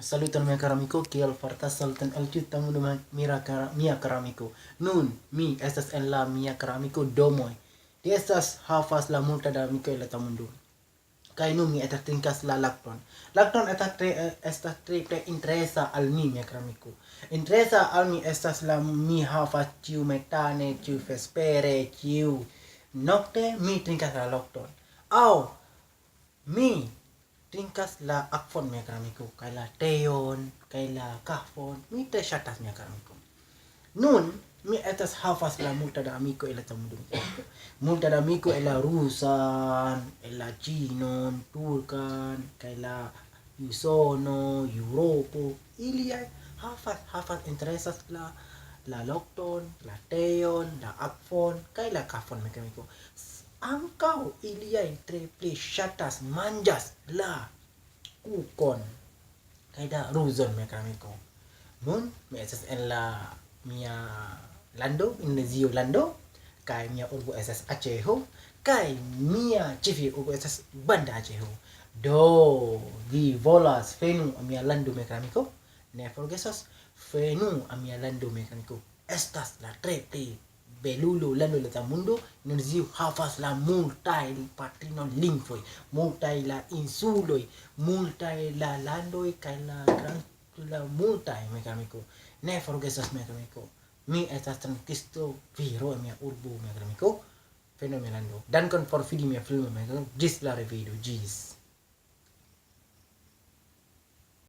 Saluton mia caro amico, kiel fartas saluton el tiu tamudo mia caro amico. Nun mi estas en la mia caro amico domoi. Li estas havas la multa da amico en la tamudo. Kaj nun mi estas trinkas la lakton. Lakton estas tre interesa al mi, mia caro amico. Interesa al mi estas la mi havas tiu metane, tiu vespere, tiu nokte mi trinkas la lakton. Aŭ mi trinkas la akvon, mia kara amiko, kaj la teon, kaj la kafon. Mi tre ŝatas, mia kara amiko. Nun mi estas havas la multa da amiko en la tamudo. Multa da amiko en la rusan, en la ĉinon, turkan, kaj la usono, Eŭropo. Iliaj havas interesas la lokton, la teon, la akvon, kaj la kafon, mia kara amiko. Ankaŭ iliaj tre pli ŝatas manĝas la kukon kaj la ruzon, mia kara amiko. Nun mi estas en la mia lando, Indonezio lando, kaj mia urbo estas Aceh, kaj mia ĉefurbo estas Banda Aceh. Do vi volas venu al mia lando, mia kara amiko? Ne forgesos venu al mia lando, mia kara amiko. Estas la tre pli belulo lando la tamundo. Indonezio havas la multaj patrinoj lingvoj, multaj la insuloj, multaj la landoj kaj la multaj, mia kara amiko. Ne forgesos, mia kara amiko. Mi estas trankisto viro en mia urbo, mia kara amiko. Venu al mia lando. Dankon por vidi mia filmo, mia kara. Ĝis la revido. Ĝis.